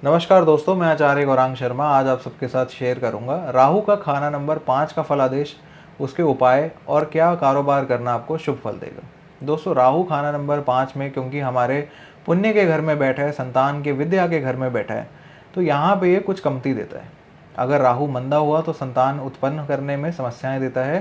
नमस्कार दोस्तों, मैं आचार्य गौरांग शर्मा आज आप सबके साथ शेयर करूंगा राहु का खाना नंबर 5 का फलादेश, उसके उपाय और क्या कारोबार करना आपको शुभ फल देगा। दोस्तों, राहु खाना नंबर 5 में क्योंकि हमारे पुण्य के घर में बैठा है, संतान के विद्या के घर में बैठा है, तो यहाँ पे ये कुछ कमती देता है। अगर राहु मंदा हुआ तो संतान उत्पन्न करने में समस्याएं देता है,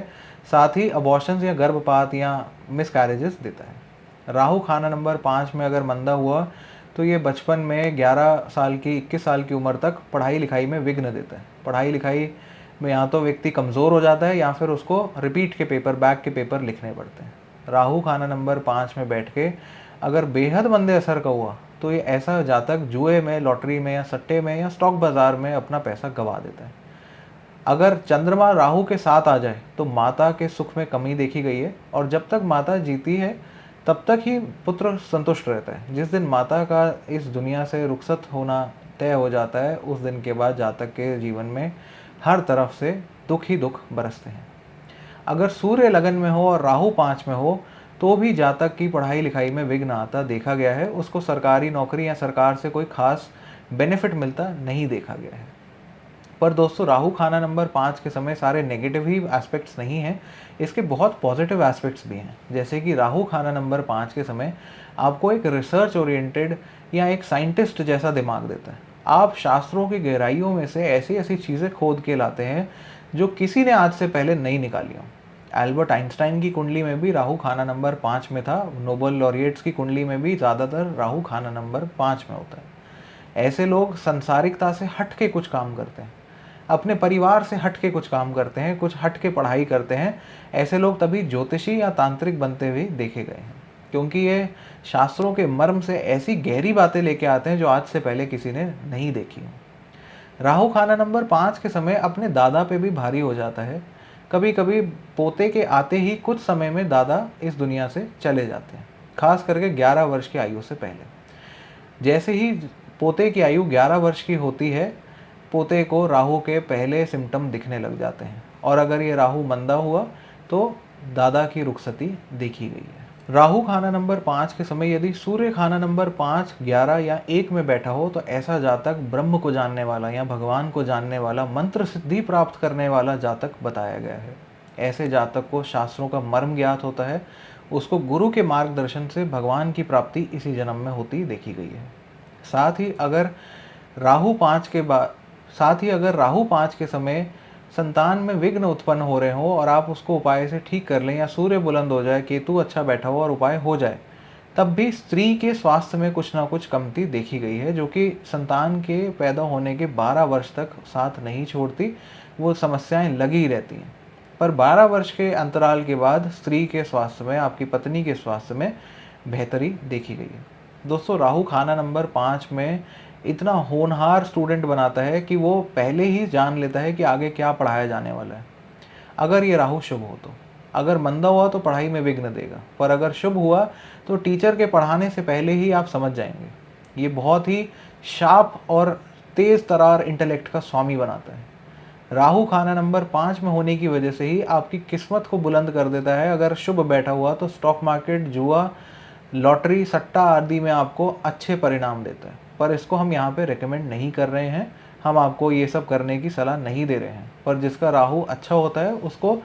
साथ ही अबॉर्शंस या गर्भपात या मिसकैरेजेस देता है। राहु खाना नंबर 5 में अगर मंदा हुआ तो ये बचपन में 11 साल की 21 साल की उम्र तक पढ़ाई लिखाई में विघ्न देता है। पढ़ाई लिखाई में या तो व्यक्ति कमज़ोर हो जाता है या फिर उसको रिपीट के पेपर, बैक के पेपर लिखने पड़ते हैं। राहु खाना नंबर 5 में बैठ के अगर बेहद मंदे असर का हुआ तो ये ऐसा जातक जुए में, लॉटरी में या सट्टे में या स्टॉक बाजार में अपना पैसा गंवा देता है। अगर चंद्रमा राहु के साथ आ जाए तो माता के सुख में कमी देखी गई है, और जब तक माता जीती है तब तक ही पुत्र संतुष्ट रहता है। जिस दिन माता का इस दुनिया से रुखसत होना तय हो जाता है, उस दिन के बाद जातक के जीवन में हर तरफ से दुख ही दुख बरसते हैं। अगर सूर्य लगन में हो और राहु 5 में हो तो भी जातक की पढ़ाई लिखाई में विघ्न आता देखा गया है। उसको सरकारी नौकरी या सरकार से कोई खास बेनिफिट मिलता नहीं देखा गया है। पर दोस्तों, राहु खाना नंबर 5 के समय सारे नेगेटिव ही एस्पेक्ट्स नहीं हैं, इसके बहुत पॉजिटिव एस्पेक्ट्स भी हैं। जैसे कि राहु खाना नंबर 5 के समय आपको एक रिसर्च ओरिएंटेड या एक साइंटिस्ट जैसा दिमाग देता है। आप शास्त्रों की गहराइयों में से ऐसी ऐसी चीज़ें खोद के लाते हैं जो किसी ने आज से पहले नहीं निकाली हो। एल्बर्ट आइंस्टाइन की कुंडली में भी राहु खाना नंबर 5 में था। नोबेल लॉरिएट्स की कुंडली में भी ज़्यादातर राहु खाना नंबर 5 में होता है। ऐसे लोग संसारिकता से हट के कुछ काम करते हैं, अपने परिवार से हट के कुछ काम करते हैं, कुछ हट के पढ़ाई करते हैं। ऐसे लोग तभी ज्योतिषी या तांत्रिक बनते हुए देखे गए हैं, क्योंकि ये शास्त्रों के मर्म से ऐसी गहरी बातें लेके आते हैं जो आज से पहले किसी ने नहीं देखी हो। राहु खाना नंबर 5 के समय अपने दादा पे भी भारी हो जाता है। कभी कभी पोते के आते ही कुछ समय में दादा इस दुनिया से चले जाते हैं, खास करके 11 वर्ष की आयु से पहले। जैसे ही पोते की आयु 11 वर्ष की होती है, पोते को राहु के पहले सिम्टम दिखने लग जाते हैं, और अगर ये राहु मंदा हुआ तो दादा की रुखसती देखी गई है। राहु खाना नंबर 5 के समय यदि सूर्य खाना नंबर 5, 11 या 1 में बैठा हो तो ऐसा जातक ब्रह्म को जानने वाला या भगवान को जानने वाला, मंत्र सिद्धि प्राप्त करने वाला जातक बताया गया है। ऐसे जातक को शास्त्रों का मर्म ज्ञात होता है, उसको गुरु के मार्गदर्शन से भगवान की प्राप्ति इसी जन्म में होती देखी गई है। साथ ही अगर राहु 5 के बाद साथ ही अगर राहु 5 के समय संतान में विघ्न उत्पन्न हो रहे हो और आप उसको उपाय से ठीक कर लें, या सूर्य बुलंद हो जाए, केतु अच्छा बैठा हो और उपाय हो जाए, तब भी स्त्री के स्वास्थ्य में कुछ ना कुछ कमती देखी गई है, जो कि संतान के पैदा होने के 12 वर्ष तक साथ नहीं छोड़ती। वो समस्याएं लगी रहती हैं, पर 12 वर्ष के अंतराल के बाद स्त्री के स्वास्थ्य में, आपकी पत्नी के स्वास्थ्य में बेहतरी देखी गई है। दोस्तों, राहु खाना नंबर 5 में इतना होनहार स्टूडेंट बनाता है कि वो पहले ही जान लेता है कि आगे क्या पढ़ाया जाने वाला है। अगर ये राहु शुभ हो तो, अगर मंदा हुआ तो पढ़ाई में विघ्न देगा, पर अगर शुभ हुआ तो टीचर के पढ़ाने से पहले ही आप समझ जाएंगे। ये बहुत ही शार्प और तेज तरार इंटेलेक्ट का स्वामी बनाता है। राहु खाना नंबर 5 में होने की वजह से ही आपकी किस्मत को बुलंद कर देता है। अगर शुभ बैठा हुआ तो स्टॉक मार्केट, जुआ, लॉटरी, सट्टा आदि में आपको अच्छे परिणाम देता है, पर इसको हम यहाँ पे रेकमेंड नहीं कर रहे हैं। हम आपको ये सब करने की सलाह नहीं दे रहे हैं, पर जिसका राहु अच्छा होता है उसको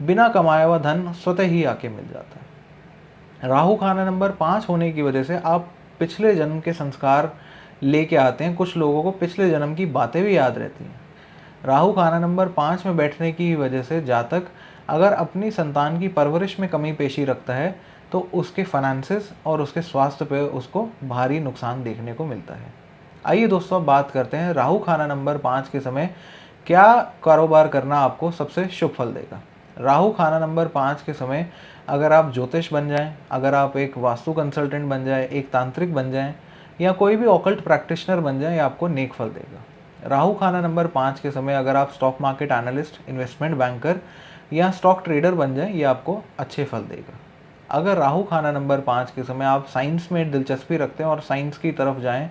बिना कमाया हुआ धन स्वतः ही आके मिल जाता है। राहु खाना नंबर 5 होने की वजह से आप पिछले जन्म के संस्कार लेके आते हैं। कुछ लोगों को पिछले जन्म की बातें भी याद रहती हैं। राहु खाना नंबर 5 में बैठने की वजह से जातक अगर अपनी संतान की परवरिश में कमी पेशी रखता है तो उसके फाइनेंसेस और उसके स्वास्थ्य पे उसको भारी नुकसान देखने को मिलता है। आइए दोस्तों, अब बात करते हैं राहु खाना नंबर 5 के समय क्या कारोबार करना आपको सबसे शुभ फल देगा। राहु खाना नंबर 5 के समय अगर आप ज्योतिष बन जाएं, अगर आप एक वास्तु कंसल्टेंट बन जाएं, एक तांत्रिक बन जाएं, या कोई भी ऑकल्ट प्रैक्टिशनर बन जाएं, ये आपको नेक फल देगा। राहु खाना नंबर 5 के समय अगर आप stock market analyst, investment banker या स्टॉक ट्रेडर बन जाएं, ये आपको अच्छे फल देगा। अगर राहु खाना नंबर 5 के समय आप साइंस में दिलचस्पी रखते हैं और साइंस की तरफ जाएं,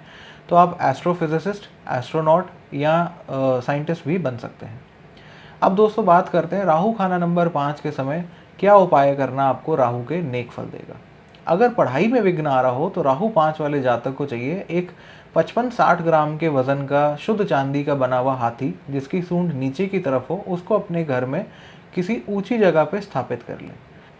तो आप एस्ट्रोफिजिसिस्ट, एस्ट्रोनॉट या साइंटिस्ट भी बन सकते हैं। अब दोस्तों, बात करते हैं राहु खाना नंबर 5 के समय क्या उपाय करना आपको राहु के नेक फल देगा। अगर पढ़ाई में विघ्न आ रहा हो तो राहु 5 वाले जातक को चाहिए एक 55-60 ग्राम के वजन का शुद्ध चांदी का बना हुआ हाथी जिसकी सूंड नीचे की तरफ हो, उसको अपने घर में किसी ऊंची जगह पे स्थापित कर लें।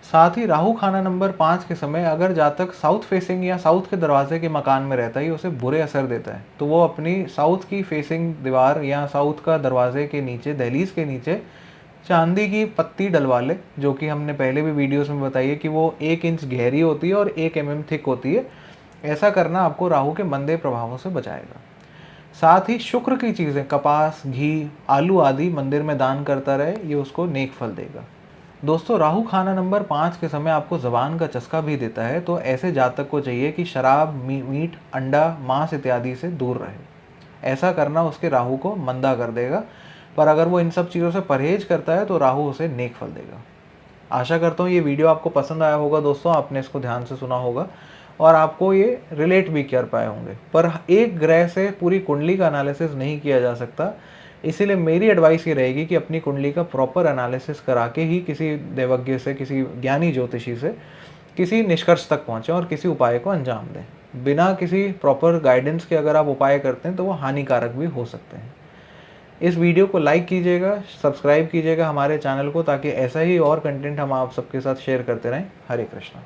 साथ ही राहु खाना नंबर 5 के समय अगर जातक साउथ फेसिंग या साउथ के दरवाजे के मकान में रहता है, ये उसे बुरे असर देता है, तो वो अपनी साउथ की फेसिंग दीवार या साउथ का दरवाजे के नीचे, दहलीज के नीचे चांदी की पत्ती डलवा ले, जो कि हमने पहले भी वीडियोस में बताई है कि वो 1 इंच गहरी होती है और 1 mm थिक होती है। ऐसा करना आपको राहु के मंदे प्रभावों से बचाएगा। साथ ही शुक्र की चीज़ें कपास, घी, आलू आदि मंदिर में दान करता रहे, ये उसको नेक फल देगा। दोस्तों, राहु खाना नंबर 5 के समय आपको ज़बान का चस्का भी देता है, तो ऐसे जातक को चाहिए कि शराब, मीट, अंडा, मांस इत्यादि से दूर रहे। ऐसा करना उसके राहु को मंदा कर देगा, पर अगर वो इन सब चीज़ों से परहेज करता है तो राहु उसे नेक फल देगा। आशा करता हूँ ये वीडियो आपको पसंद आया होगा दोस्तों, आपने इसको ध्यान से सुना होगा और आपको ये रिलेट भी कर पाए होंगे। पर एक ग्रह से पूरी कुंडली का एनालिसिस नहीं किया जा सकता, इसीलिए मेरी एडवाइस ये रहेगी कि अपनी कुंडली का प्रॉपर एनालिसिस करा के ही किसी देवज्ञ से, किसी ज्ञानी ज्योतिषी से किसी निष्कर्ष तक पहुँचें और किसी उपाय को अंजाम दें। बिना किसी प्रॉपर गाइडेंस के अगर आप उपाय करते हैं तो वो हानिकारक भी हो सकते हैं। इस वीडियो को लाइक कीजिएगा, सब्सक्राइब कीजिएगा हमारे चैनल को, ताकि ऐसा ही और कंटेंट हम आप सबके साथ शेयर करते रहें। हरे कृष्णा।